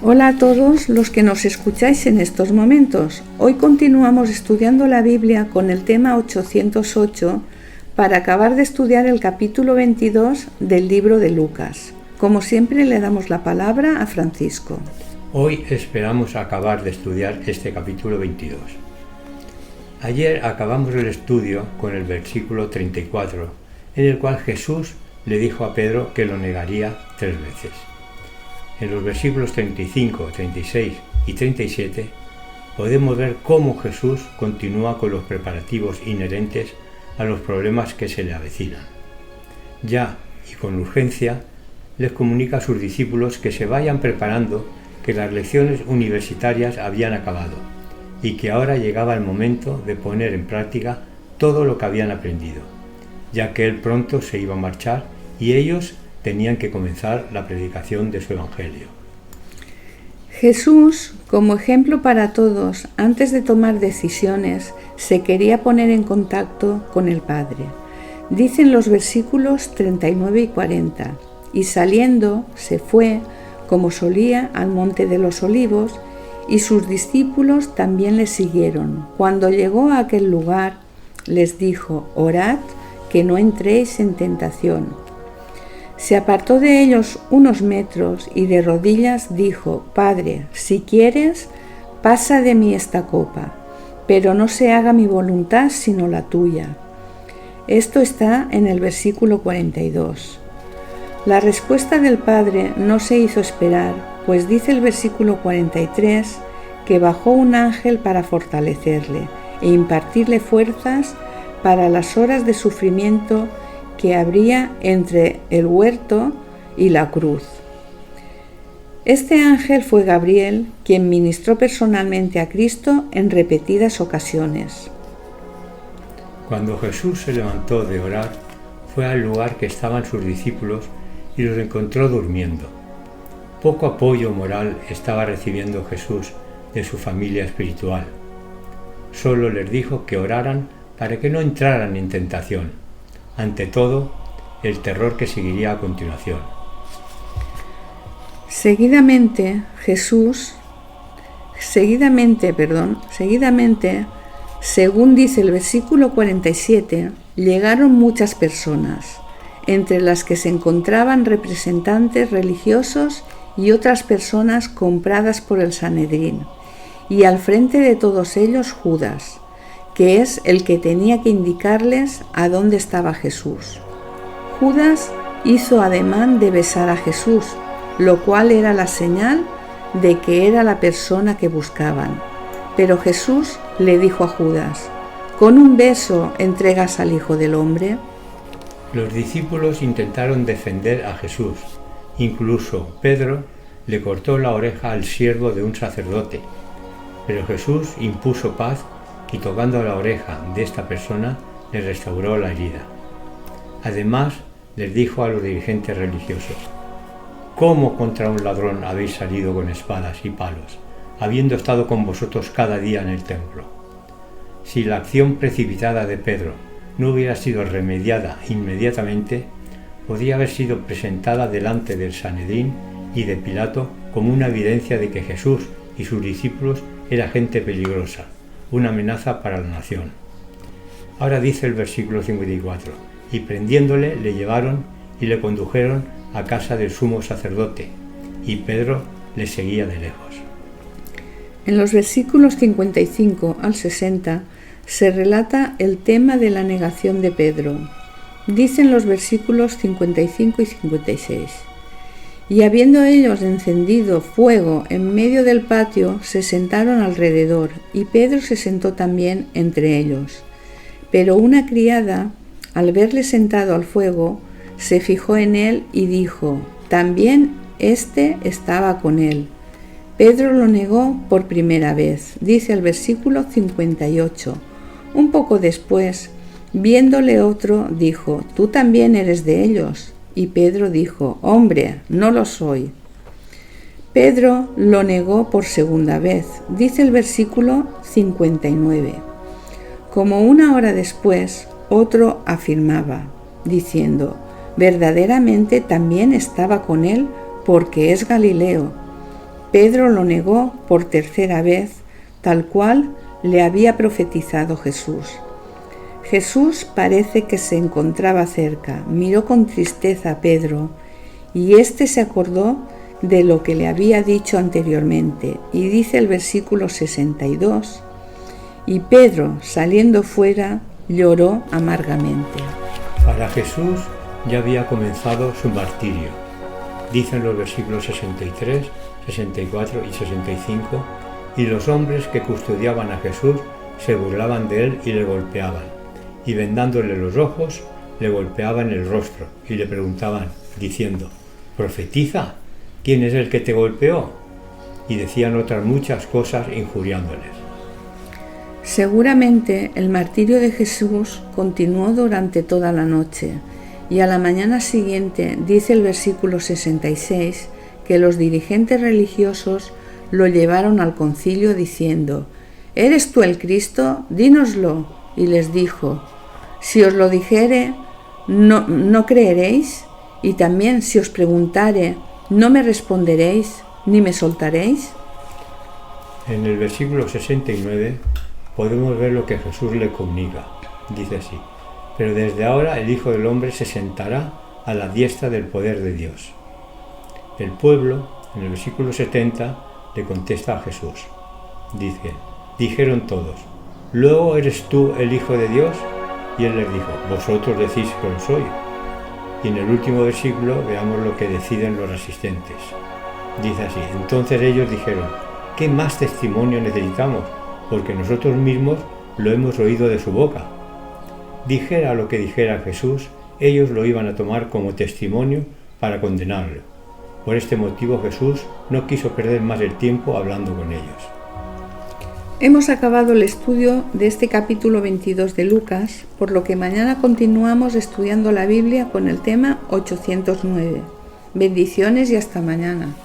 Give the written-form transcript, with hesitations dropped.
Hola a todos los que nos escucháis en estos momentos. Hoy continuamos estudiando la Biblia con el tema 808 para acabar de estudiar el capítulo 22 del libro de Lucas. Como siempre le damos la palabra a Francisco. Hoy esperamos acabar de estudiar este capítulo 22. Ayer acabamos el estudio con el versículo 34, en el cual Jesús le dijo a Pedro que lo negaría 3 veces. En los versículos 35, 36 y 37 podemos ver cómo Jesús continúa con los preparativos inherentes a los problemas que se le avecinan. Ya y con urgencia les comunica a sus discípulos que se vayan preparando, que las lecciones universitarias habían acabado y que ahora llegaba el momento de poner en práctica todo lo que habían aprendido, ya que él pronto se iba a marchar y ellos tenían que comenzar la predicación de su evangelio. Jesús, como ejemplo para todos, antes de tomar decisiones, se quería poner en contacto con el Padre. Dicen los versículos 39 y 40, y saliendo se fue, como solía, al monte de los Olivos, y sus discípulos también le siguieron. Cuando llegó a aquel lugar, les dijo: orad, que no entréis en tentación. Se apartó de ellos unos metros y de rodillas dijo: Padre, si quieres, pasa de mí esta copa, pero no se haga mi voluntad sino la tuya. Esto está en el versículo 42. La respuesta del Padre no se hizo esperar, pues dice el versículo 43 que bajó un ángel para fortalecerle e impartirle fuerzas para las horas de sufrimiento que habría entre el huerto y la cruz. Este ángel fue Gabriel, quien ministró personalmente a Cristo en repetidas ocasiones. Cuando Jesús se levantó de orar, fue al lugar que estaban sus discípulos y los encontró durmiendo. Poco apoyo moral estaba recibiendo Jesús de su familia espiritual. Solo les dijo que oraran para que no entraran en tentación. Ante todo, el terror que seguiría a continuación. Seguidamente, según dice el versículo 47, llegaron muchas personas, entre las que se encontraban representantes religiosos y otras personas compradas por el Sanedrín, y al frente de todos ellos Judas, que es el que tenía que indicarles a dónde estaba Jesús. Judas hizo ademán de besar a Jesús, lo cual era la señal de que era la persona que buscaban. Pero Jesús le dijo a Judas: ¿con un beso entregas al Hijo del Hombre? Los discípulos intentaron defender a Jesús. Incluso Pedro le cortó la oreja al siervo de un sacerdote. Pero Jesús impuso paz y tocando la oreja de esta persona le restauró la herida. Además, les dijo a los dirigentes religiosos: ¿cómo contra un ladrón habéis salido con espadas y palos, habiendo estado con vosotros cada día en el templo? Si la acción precipitada de Pedro no hubiera sido remediada inmediatamente, podría haber sido presentada delante del Sanedrín y de Pilato como una evidencia de que Jesús y sus discípulos era gente peligrosa, una amenaza para la nación. Ahora dice el versículo 54, y prendiéndole le llevaron y le condujeron a casa del sumo sacerdote, y Pedro le seguía de lejos. En los versículos 55 al 60 se relata el tema de la negación de Pedro. Dicen los versículos 55 y 56. Y habiendo ellos encendido fuego en medio del patio, se sentaron alrededor, y Pedro se sentó también entre ellos. Pero una criada, al verle sentado al fuego, se fijó en él y dijo: también éste estaba con él. Pedro lo negó por primera vez, dice el versículo 58. Un poco después, viéndole otro, dijo: tú también eres de ellos. Y Pedro dijo: hombre, no lo soy. Pedro lo negó por segunda vez, dice el versículo 59. Como una hora después, otro afirmaba, diciendo: verdaderamente también estaba con él, porque es Galileo. Pedro lo negó por tercera vez, tal cual le había profetizado Jesús. Jesús parece que se encontraba cerca, miró con tristeza a Pedro, y éste se acordó de lo que le había dicho anteriormente, y dice el versículo 62, y Pedro, saliendo fuera, lloró amargamente. Para Jesús ya había comenzado su martirio. Dicen los versículos 63, 64 y 65, y los hombres que custodiaban a Jesús se burlaban de él y le golpeaban, y vendándole los ojos, le golpeaban el rostro y le preguntaban, diciendo, «Profetiza, ¿quién es el que te golpeó?». Y decían otras muchas cosas injuriándoles. Seguramente el martirio de Jesús continuó durante toda la noche, y a la mañana siguiente dice el versículo 66 que los dirigentes religiosos lo llevaron al concilio diciendo, «¿Eres tú el Cristo? Dínoslo». Y les dijo, «Si os lo dijere, ¿no creeréis? Y también si os preguntare, ¿no me responderéis, ni me soltaréis?». En el versículo 69 podemos ver lo que Jesús le comunica. Dice así, «Pero desde ahora el Hijo del Hombre se sentará a la diestra del poder de Dios». El pueblo, en el versículo 70, le contesta a Jesús. Dice, dijeron todos, «¿Luego eres tú el Hijo de Dios?». Y él les dijo, «Vosotros decís que lo soy». Y en el último versículo veamos lo que deciden los asistentes. Dice así, entonces ellos dijeron, «¿Qué más testimonio necesitamos? Porque nosotros mismos lo hemos oído de su boca». Dijera lo que dijera Jesús, ellos lo iban a tomar como testimonio para condenarlo. Por este motivo Jesús no quiso perder más el tiempo hablando con ellos. Hemos acabado el estudio de este capítulo 22 de Lucas, por lo que mañana continuamos estudiando la Biblia con el tema 809. Bendiciones y hasta mañana.